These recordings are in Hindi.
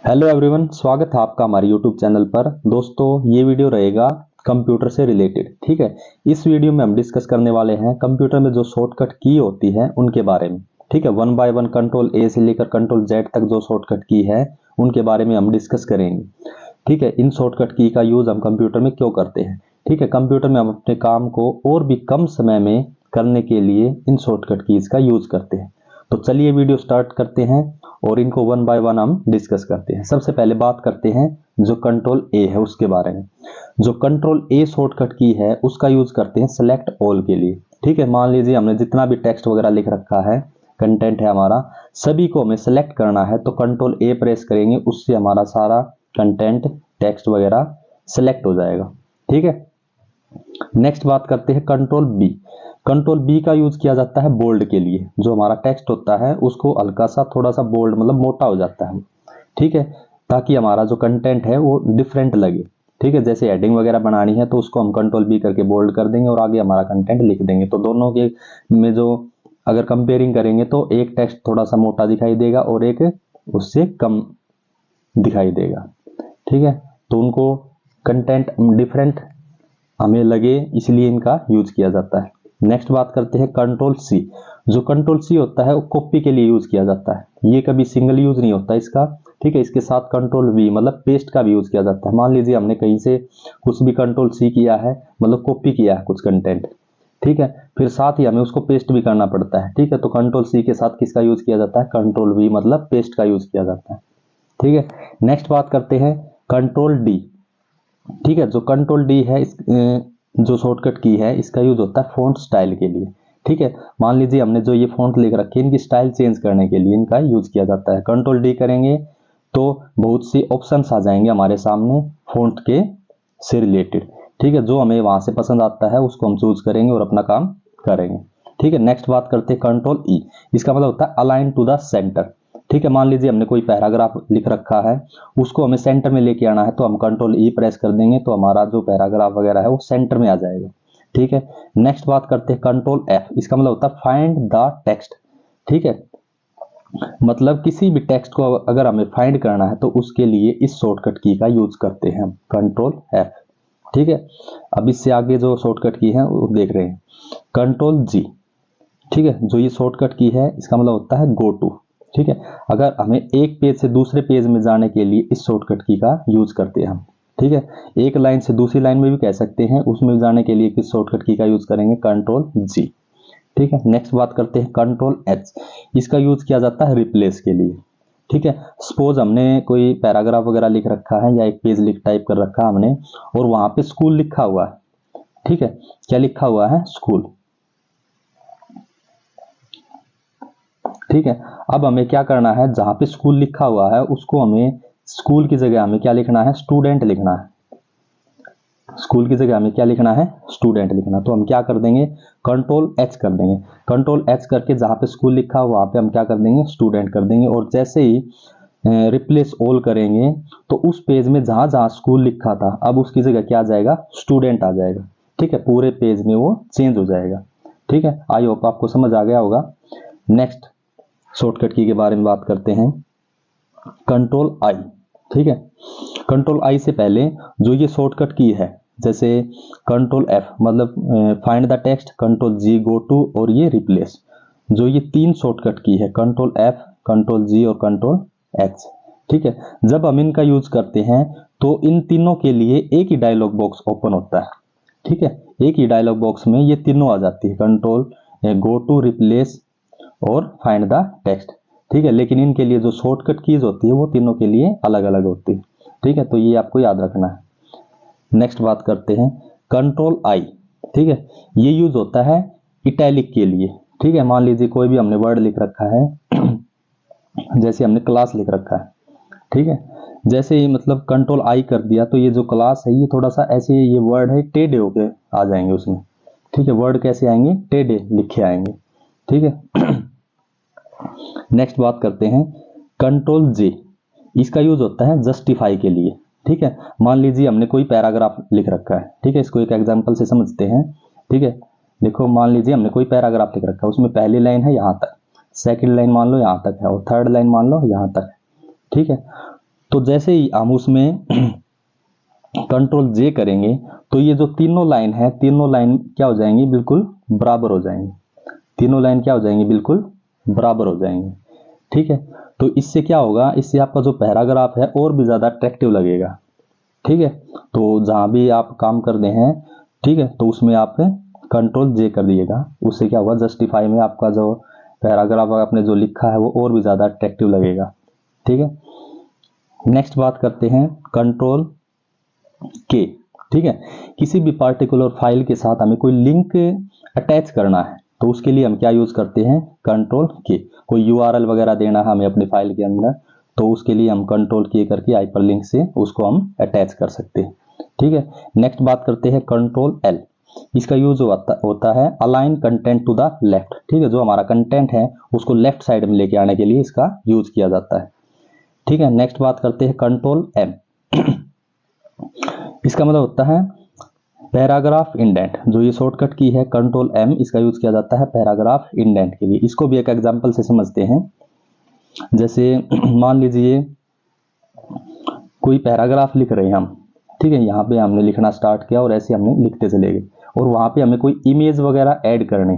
हेलो एवरीवन, स्वागत है आपका हमारे यूट्यूब चैनल पर। दोस्तों, ये वीडियो रहेगा कंप्यूटर से रिलेटेड। ठीक है, इस वीडियो में हम डिस्कस करने वाले हैं कंप्यूटर में जो शॉर्टकट की होती है उनके बारे में। ठीक है, वन बाय वन कंट्रोल ए से लेकर कंट्रोल जेड तक जो शॉर्टकट की है उनके बारे में हम डिस्कस करेंगे। ठीक है, इन शॉर्टकट की का यूज हम कंप्यूटर में क्यों करते हैं। ठीक है, कंप्यूटर में हम अपने काम को और भी कम समय में करने के लिए इन शॉर्टकट कीज का यूज करते हैं। तो चलिए वीडियो स्टार्ट करते हैं और इनको वन बाय वन हम डिस्कस करते हैं। सबसे पहले बात करते हैं जो कंट्रोल ए है उसके बारे में। जो कंट्रोल ए शॉर्टकट की है उसका यूज करते हैं सेलेक्ट ऑल के लिए। ठीक है, मान लीजिए हमने जितना भी टेक्स्ट वगैरह लिख रखा है, कंटेंट है हमारा, सभी को हमें सेलेक्ट करना है तो कंट्रोल ए प्रेस करेंगे, उससे हमारा सारा कंटेंट टेक्स्ट वगैरह सेलेक्ट हो जाएगा। ठीक है, नेक्स्ट बात करते हैं कंट्रोल बी। कंट्रोल बी का यूज किया जाता है बोल्ड के लिए। जो हमारा टेक्स्ट होता है उसको हल्का सा थोड़ा सा बोल्ड मतलब मोटा हो जाता है। ठीक है, ताकि हमारा जो कंटेंट है वो डिफरेंट लगे। ठीक है, जैसे हेडिंग वगैरह बनानी है तो उसको हम कंट्रोल बी करके बोल्ड कर देंगे और आगे हमारा कंटेंट लिख देंगे। तो दोनों के में जो अगर कंपेयरिंग करेंगे तो एक टेक्स्ट थोड़ा सा मोटा दिखाई देगा और एक उससे कम दिखाई देगा। ठीक है, तो उनको कंटेंट डिफरेंट हमें लगे इसलिए इनका यूज किया जाता है। नेक्स्ट बात करते हैं कंट्रोल सी। जो कंट्रोल सी होता है वो कॉपी के लिए यूज किया जाता है, ये कभी सिंगल यूज नहीं होता इसका। ठीक है, इसके साथ कंट्रोल वी मतलब पेस्ट का भी यूज किया जाता है। मान लीजिए हमने कहीं से कुछ भी कंट्रोल सी किया है, मतलब कॉपी किया है कुछ कंटेंट। ठीक है, फिर साथ ही हमें उसको पेस्ट भी करना पड़ता है। ठीक है, तो कंट्रोल सी के साथ किसका यूज किया जाता है, कंट्रोल वी मतलब पेस्ट का यूज किया जाता है। ठीक है, नेक्स्ट बात करते हैं कंट्रोल डी। ठीक है, जो कंट्रोल डी है जो शॉर्टकट की है इसका यूज होता है फॉन्ट स्टाइल के लिए। ठीक है, मान लीजिए हमने जो ये फॉन्ट लिख रखे हैं इनकी स्टाइल चेंज करने के लिए इनका यूज किया जाता है। कंट्रोल डी करेंगे तो बहुत सी ऑप्शंस आ जाएंगे हमारे सामने फॉन्ट के से रिलेटेड। ठीक है, जो हमें वहां से पसंद आता है उसको हम चूज करेंगे और अपना काम करेंगे। ठीक है, नेक्स्ट बात करते हैं कंट्रोल ई। इसका मतलब होता है अलाइन टू द सेंटर। ठीक है, मान लीजिए हमने कोई पैराग्राफ लिख रखा है, उसको हमें सेंटर में लेके आना है तो हम कंट्रोल ई प्रेस कर देंगे तो हमारा जो पैराग्राफ वगैरह है वो सेंटर में आ जाएगा। ठीक है, नेक्स्ट बात करते हैं कंट्रोल एफ। इसका मतलब होता है फाइंड द टेक्स्ट। ठीक है, मतलब किसी भी टेक्स्ट को अगर हमें फाइंड करना है तो उसके लिए इस शॉर्टकट की का यूज करते हैं हम कंट्रोल एफ। ठीक है, अब इससे आगे जो शॉर्टकट की है वो देख रहे हैं कंट्रोल जी। ठीक है, जो ये शॉर्टकट की है इसका मतलब होता है गो टू। ठीक है, अगर हमें एक पेज से दूसरे पेज में जाने के लिए इस शॉर्टकट की का यूज करते हैं हम। ठीक है, एक लाइन से दूसरी लाइन में भी कह सकते हैं, उसमें जाने के लिए किस शॉर्टकट की का यूज करेंगे, कंट्रोल जी। ठीक है, नेक्स्ट बात करते हैं कंट्रोल एच। इसका यूज किया जाता है रिप्लेस के लिए। ठीक है, सपोज हमने कोई पैराग्राफ वगैरह लिख रखा है या एक पेज लिख टाइप कर रखा है हमने और वहां पे स्कूल लिखा हुआ है। ठीक है, क्या लिखा हुआ है, स्कूल। ठीक है, अब हमें क्या करना है, जहां पे स्कूल लिखा हुआ है उसको हमें स्कूल की जगह हमें क्या लिखना है, स्टूडेंट लिखना है। स्कूल की जगह हमें क्या लिखना है, स्टूडेंट लिखना। तो हम क्या कर देंगे, कंट्रोल एच कर देंगे। कंट्रोल एच करके जहां पे स्कूल लिखा हो वहां पे हम क्या कर देंगे, स्टूडेंट कर देंगे। और जैसे ही रिप्लेस ऑल करेंगे तो उस पेज में जहां जहां स्कूल लिखा था अब उसकी जगह क्या आ जाएगा, स्टूडेंट आ जाएगा। ठीक है, पूरे पेज में वो चेंज हो जाएगा। ठीक है, आई होप आपको समझ आ गया होगा। नेक्स्ट शॉर्टकट की के बारे में बात करते हैं कंट्रोल आई। ठीक है, कंट्रोल आई से पहले जो ये शॉर्टकट की है, जैसे कंट्रोल एफ मतलब find the text, control G go to और ये रिप्लेस, जो ये तीन शॉर्टकट की है कंट्रोल एफ, कंट्रोल जी और कंट्रोल एच। ठीक है, जब हम इनका यूज करते हैं तो इन तीनों के लिए एक ही डायलॉग बॉक्स ओपन होता है। ठीक है, एक ही डायलॉग बॉक्स में ये तीनों आ जाती है, कंट्रोल गो टू, रिप्लेस और फाइंड द टेक्स्ट। ठीक है, लेकिन इनके लिए जो शॉर्टकट कीज होती है वो तीनों के लिए अलग अलग होती है। ठीक है, तो ये आपको याद रखना है। नेक्स्ट बात करते हैं कंट्रोल आई। ठीक है, ये यूज होता है इटैलिक के लिए। ठीक है, मान लीजिए कोई भी हमने वर्ड लिख रखा है जैसे हमने क्लास लिख रखा है। ठीक है, जैसे ही मतलब कंट्रोल आई कर दिया तो ये जो क्लास है ये थोड़ा सा ऐसे ये वर्ड है टेढ़े होके आ जाएंगे उसमें। ठीक है, वर्ड कैसे आएंगे, टेढ़े लिखे आएंगे। ठीक है, नेक्स्ट बात करते हैं कंट्रोल जे। इसका यूज होता है जस्टिफाई के लिए। ठीक है, मान लीजिए हमने कोई पैराग्राफ लिख रखा है। ठीक है, इसको एक एग्जांपल से समझते हैं। ठीक है, देखो मान लीजिए हमने कोई पैराग्राफ लिख रखा है, उसमें पहली लाइन है यहाँ तक, सेकंड लाइन मान लो यहाँ तक है और थर्ड लाइन मान लो यहाँ तक है। ठीक है, तो जैसे ही हम उसमें कंट्रोल जे करेंगे तो ये जो तीनों लाइन है, तीनों लाइन क्या हो जाएंगी, बिल्कुल बराबर हो जाएंगी। तीनों लाइन क्या हो जाएंगी, बिल्कुल बराबर हो जाएंगी। ठीक है, तो इससे क्या होगा, इससे आपका जो पैराग्राफ है और भी ज़्यादा अट्रैक्टिव लगेगा। ठीक है, तो जहाँ भी आप काम कर रहे हैं, ठीक है, तो उसमें आप कंट्रोल जे कर दिएगा। उससे क्या होगा, जस्टिफाई में आपका जो पैराग्राफ आपने जो लिखा है वो और भी ज़्यादा अट्रैक्टिव लगेगा। ठीक है, नेक्स्ट बात करते हैं कंट्रोल के। ठीक है, किसी भी पार्टिकुलर फाइल के साथ हमें कोई लिंक अटैच करना है तो उसके लिए हम क्या यूज करते हैं, कंट्रोल के। कोई यूआरएल वगैरह देना है हमें अपनी फाइल के अंदर, तो उसके लिए हम कंट्रोल के करके हाइपरलिंक से उसको हम अटैच कर सकते हैं। ठीक है, नेक्स्ट बात करते हैं कंट्रोल एल। इसका यूज होता है align content to the left. ठीक है, जो हमारा कंटेंट है उसको लेफ्ट साइड में लेके आने के लिए इसका यूज किया जाता है। ठीक है, नेक्स्ट बात करते हैं कंट्रोल एम। इसका मतलब होता है पैराग्राफ इंडेंट। जो ये शॉर्टकट की है कंट्रोल एम, इसका यूज किया जाता है पैराग्राफ इंडेंट के लिए। इसको भी एक एग्जांपल से समझते हैं। जैसे मान लीजिए कोई पैराग्राफ लिख रहे हैं हम, ठीक है, यहाँ पे हमने लिखना स्टार्ट किया और ऐसे हमने लिखते चले गए और वहाँ पे हमें कोई इमेज वगैरह ऐड करने,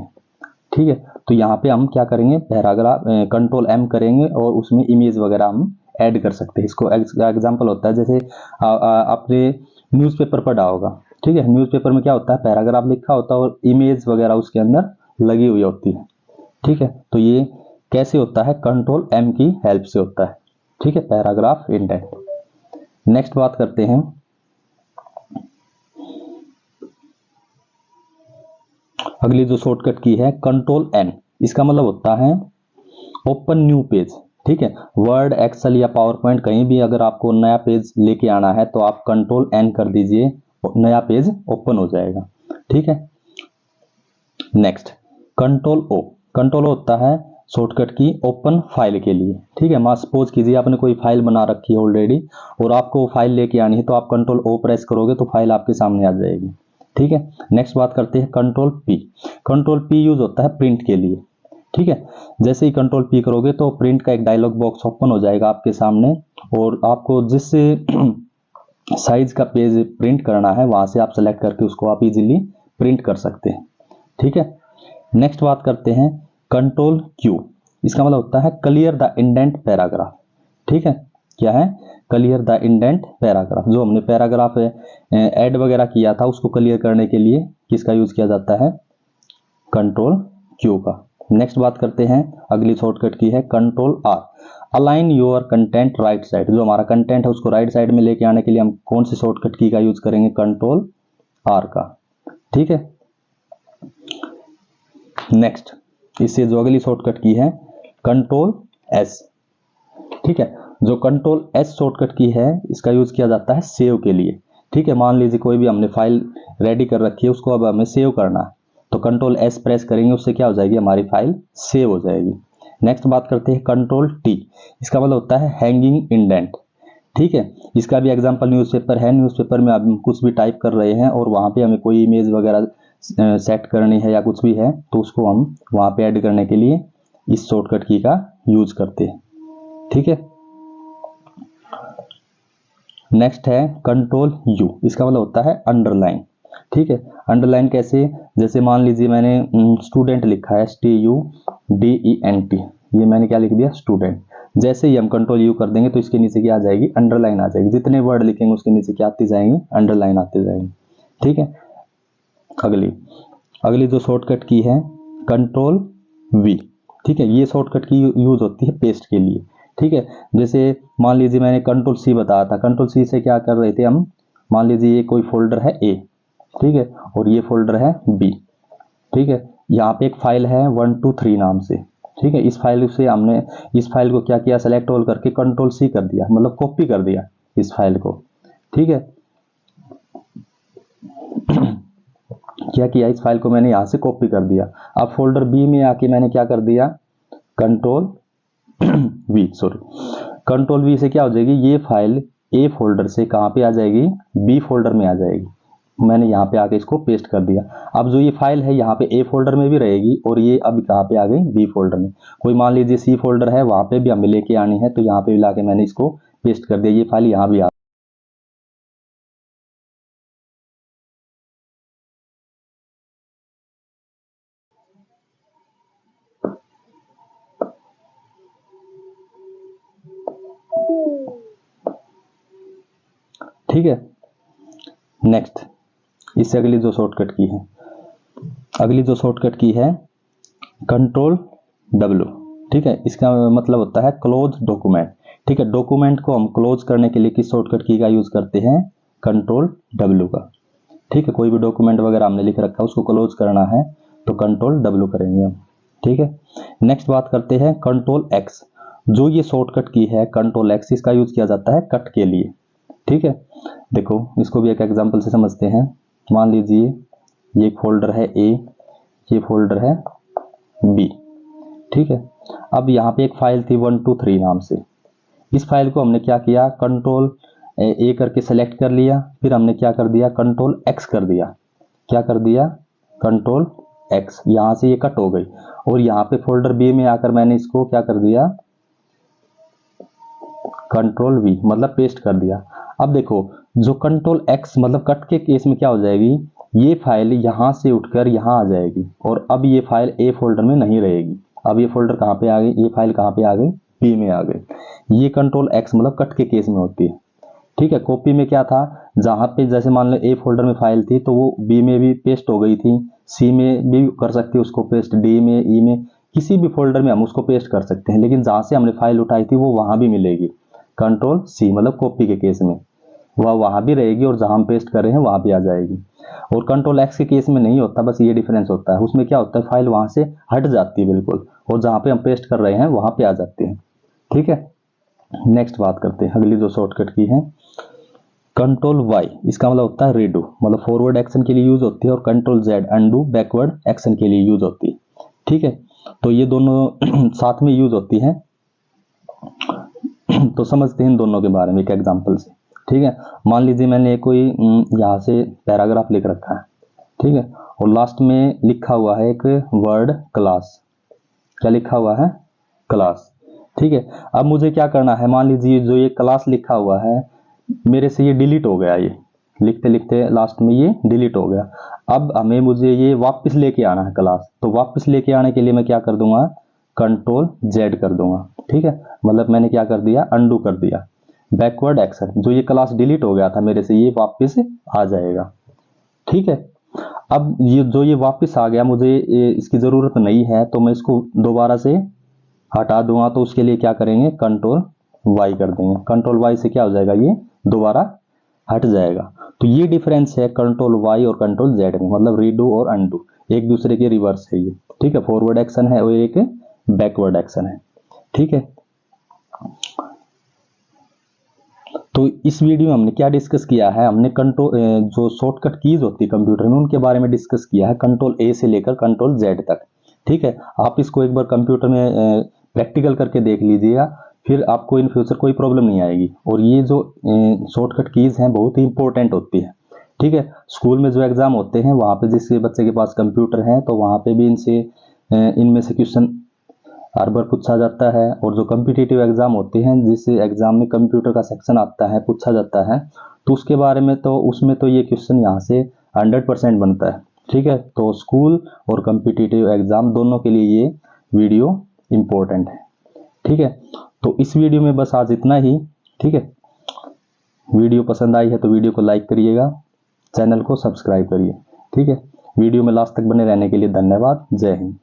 ठीक है, तो यहाँ पे हम क्या करेंगे, पैराग्राफ कंट्रोल एम करेंगे और उसमें इमेज वगैरह हम ऐड कर सकते हैं। इसको एग्जांपल होता है, जैसे आपने न्यूज़पेपर पढ़ा होगा। ठीक है, न्यूज़पेपर में क्या होता है, पैराग्राफ लिखा होता है और इमेज वगैरह उसके अंदर लगी हुई होती है। ठीक है, तो ये कैसे होता है, कंट्रोल एम की हेल्प से होता है। ठीक है, पैराग्राफ इंडेंट। नेक्स्ट बात करते हैं अगली जो शॉर्टकट की है कंट्रोल एन। इसका मतलब होता है ओपन न्यू पेज। ठीक है, वर्ड, एक्सेल या पावर पॉइंट कहीं भी अगर आपको नया पेज लेके आना है तो आप कंट्रोल एन कर दीजिए, नया पेज ओपन हो जाएगा। ठीक है, नेक्स्ट कंट्रोल ओ। कंट्रोल होता है शॉर्टकट की ओपन फाइल के लिए। ठीक है, मान सपोज कीजिए आपने कोई फाइल बना रखी है ऑलरेडी और आपको फाइल लेके आनी है, तो आप कंट्रोल ओ प्रेस करोगे तो फाइल आपके सामने आ जाएगी। ठीक है, नेक्स्ट बात करते हैं control P. Control P use होता है प्रिंट के लिए। ठीक है, जैसे ही कंट्रोल पी करोगे तो प्रिंट का एक डायलॉग बॉक्स ओपन हो जाएगा आपके सामने और आपको जिस साइज का पेज प्रिंट करना है वहां से आप सेलेक्ट करके उसको आप इजीली प्रिंट कर सकते हैं। ठीक है, नेक्स्ट बात करते हैं कंट्रोल क्यू। इसका मतलब होता है क्लियर द इंडेंट पैराग्राफ। ठीक है, क्या है, क्लियर द इंडेंट पैराग्राफ। जो हमने पैराग्राफ ऐड वगैरह किया था उसको क्लियर करने के लिए किसका यूज किया जाता है, कंट्रोल क्यू का। नेक्स्ट बात करते हैं अगली शॉर्टकट की है control R. Align your content right side. जो हमारा कंटेंट है उसको राइट साइड में लेके आने के लिए हम कौन सी शॉर्टकट की का यूज करेंगे, कंट्रोल आर का। ठीक है, नेक्स्ट इससे जो अगली शॉर्टकट की है कंट्रोल एस। ठीक है, जो कंट्रोल एस शॉर्टकट की है इसका यूज किया जाता है सेव के लिए। ठीक है, मान लीजिए कोई भी हमने फाइल रेडी कर रखी है उसको अब हमें सेव करना है तो कंट्रोल एस प्रेस करेंगे, उससे क्या हो जाएगी, हमारी फाइल सेव हो जाएगी। नेक्स्ट बात करते हैं कंट्रोल टी। इसका मतलब होता है हैंगिंग इंडेंट। ठीक है, इसका भी एग्जांपल न्यूज़पेपर है। न्यूज़पेपर में हम कुछ भी टाइप कर रहे हैं और वहाँ पे हमें कोई इमेज वगैरह सेट करनी है या कुछ भी है तो उसको हम वहाँ पे ऐड करने के लिए इस शॉर्टकट की का यूज करते हैं। ठीक है, नेक्स्ट है कंट्रोल यू। इसका मतलब होता है अंडरलाइन। ठीक है, अंडरलाइन कैसे, जैसे मान लीजिए मैंने स्टूडेंट लिखा है, STUDENT, ये मैंने क्या लिख दिया, स्टूडेंट। जैसे ही हम कंट्रोल यू कर देंगे तो इसके नीचे क्या आ जाएगी, अंडरलाइन आ जाएगी। जितने वर्ड लिखेंगे उसके नीचे क्या आती जाएंगी, अंडरलाइन आती जाएंगी। ठीक है, अगली जो शॉर्टकट की है कंट्रोल वी। ठीक है, ये शॉर्टकट की यूज होती है पेस्ट के लिए। ठीक है, जैसे मान लीजिए मैंने कंट्रोल सी बताया था, कंट्रोल सी से क्या कर रहे थे हम, मान लीजिए ये कोई फोल्डर है ए, ठीक है, और ये फोल्डर है बी। ठीक है, यहाँ पे एक फाइल है 123 नाम से। ठीक है, इस फाइल से हमने इस फाइल को क्या किया, सेलेक्ट ऑल करके कंट्रोल सी कर दिया, मतलब कॉपी कर दिया इस फाइल को। ठीक है, क्या किया, इस फाइल को मैंने यहाँ से कॉपी कर दिया। अब फोल्डर बी में आके मैंने क्या कर दिया, कंट्रोल वी से क्या हो जाएगी, ये फाइल ए फोल्डर से कहाँ पे आ जाएगी, बी फोल्डर में आ जाएगी। मैंने यहाँ पे आके इसको पेस्ट कर दिया। अब जो ये फाइल है यहाँ पे ए फोल्डर में भी रहेगी और ये अब कहाँ पे आ गई, बी फोल्डर में। कोई मान लीजिए सी फोल्डर है, वहाँ पे भी हमें लेके आनी है तो यहाँ पे भी लाके मैंने इसको पेस्ट कर दिया, ये फाइल यहाँ भी आ ठीक है। नेक्स्ट, इससे अगली जो शॉर्टकट की है, अगली जो शॉर्टकट की है कंट्रोल W। ठीक है, इसका मतलब होता है क्लोज डॉक्यूमेंट। ठीक है, डॉक्यूमेंट को हम क्लोज करने के लिए किस शॉर्टकट की का यूज करते हैं? कंट्रोल W का। ठीक है, कोई भी डॉक्यूमेंट वगैरह हमने लिख रखा है उसको क्लोज करना है तो कंट्रोल W करेंगे हम। ठीक है, नेक्स्ट बात करते हैं कंट्रोल X। जो ये शॉर्टकट की है कंट्रोल X, इसका यूज किया जाता है कट के लिए। ठीक है, देखो इसको भी एक एग्जांपल से समझते हैं। मान लीजिए ये फोल्डर है A, ये फोल्डर है B। ठीक है, अब यहाँ पे एक फाइल थी 123 नाम से। इस फाइल को हमने क्या किया, कंट्रोल A करके सेलेक्ट कर लिया, फिर हमने क्या कर दिया, कंट्रोल X कर दिया। क्या कर दिया? Control X। यहाँ से ये कट हो गई और यहाँ पे फोल्डर B में आकर मैंने इसको क्या कर दिया, कंट्रोल V मतलब पेस्ट कर दिया। अब देखो जो कंट्रोल X मतलब कट के केस में क्या हो जाएगी, ये फाइल यहाँ से उठकर यहाँ आ जाएगी और अब ये फाइल A फोल्डर में नहीं रहेगी। अब ये फोल्डर कहाँ पे आ गई, ये फाइल कहाँ पे आ गई, B में आ गई। ये कंट्रोल X मतलब कट के केस में होती है। ठीक है, कॉपी में क्या था, जहाँ पे जैसे मान लो A फोल्डर में फाइल थी तो वो B में भी पेस्ट हो गई थी, C में भी कर सकते हैं उसको पेस्ट, D में, E में, किसी भी फोल्डर में हम उसको पेस्ट कर सकते हैं। लेकिन जहाँ से हमने फाइल उठाई थी वो वहाँ भी मिलेगी। कंट्रोल C मतलब कॉपी के केस में वह वहाँ भी रहेगी और जहाँ हम पेस्ट कर रहे हैं वहाँ भी आ जाएगी। और कंट्रोल X के केस में नहीं होता, बस ये डिफरेंस होता है। उसमें क्या होता है, फाइल वहाँ से हट जाती है बिल्कुल और जहाँ पे हम पेस्ट कर रहे हैं वहाँ पे आ जाते हैं। ठीक है, नेक्स्ट बात करते हैं अगली जो शॉर्टकट की है कंट्रोल Y। इसका मतलब होता है रीडू, मतलब फॉरवर्ड एक्शन के लिए यूज होती है और control Z undo backward action के लिए यूज होती है। ठीक है, तो ये दोनों साथ में यूज होती है। तो समझते हैं इन दोनों के बारे में एक एग्जांपल से। ठीक है, मान लीजिए मैंने कोई यहाँ से पैराग्राफ लिख रखा है। ठीक है, और लास्ट में लिखा हुआ है एक वर्ड क्लास। क्या लिखा हुआ है? क्लास। ठीक है, अब मुझे क्या करना है, मान लीजिए जो ये क्लास लिखा हुआ है मेरे से ये डिलीट हो गया, ये लिखते लिखते लास्ट में ये डिलीट हो गया। अब हमें मुझे ये वापस लेके आना है क्लास, तो वापस लेके आने के लिए मैं क्या कर दूंगा, कंट्रोल Z कर दूंगा। ठीक है, मतलब मैंने क्या कर दिया, अनडू कर दिया। बैकवर्ड एक्शन, जो ये क्लास डिलीट हो गया था मेरे से, ये वापस आ जाएगा। ठीक है, अब ये जो ये वापस आ गया, मुझे इसकी जरूरत नहीं है तो मैं इसको दोबारा से हटा दूंगा। तो उसके लिए क्या करेंगे, कंट्रोल Y कर देंगे। कंट्रोल Y से क्या हो जाएगा, ये दोबारा हट जाएगा। तो ये डिफरेंस है कंट्रोल Y और कंट्रोल Z में, मतलब रीडू और अनडू एक दूसरे के रिवर्स है ये। ठीक है, फॉरवर्ड एक्शन है और एक बैकवर्ड एक्शन है। ठीक है, तो इस वीडियो में हमने क्या डिस्कस किया है, हमने कंट्रोल जो शॉर्टकट कीज होती है कंप्यूटर में उनके बारे में डिस्कस किया है, कंट्रोल A से लेकर कंट्रोल Z तक। ठीक है, आप इसको एक बार कंप्यूटर में प्रैक्टिकल करके देख लीजिएगा, फिर आपको इन फ्यूचर कोई प्रॉब्लम नहीं आएगी। और ये जो शॉर्टकट कीज हैं बहुत ही इंपॉर्टेंट होती है। ठीक है, स्कूल में जो एग्जाम होते हैं वहाँ पे जिस बच्चे के पास कंप्यूटर है तो वहाँ पे भी इनमें से क्वेश्चन हर बार पूछा जाता है। और जो कॉम्पिटिटिव एग्जाम होते हैं जिस एग्जाम में कंप्यूटर का सेक्शन आता है, पूछा जाता है, तो उसके बारे में तो उसमें तो ये क्वेश्चन यहाँ से 100% बनता है। ठीक है, तो स्कूल और कॉम्पिटिटिव एग्जाम दोनों के लिए ये वीडियो इंपॉर्टेंट है। ठीक है, तो इस वीडियो में बस आज इतना ही। ठीक है, वीडियो पसंद आई है तो वीडियो को लाइक करिएगा, चैनल को सब्सक्राइब करिए। ठीक है, वीडियो में लास्ट तक बने रहने के लिए धन्यवाद। जय हिंद।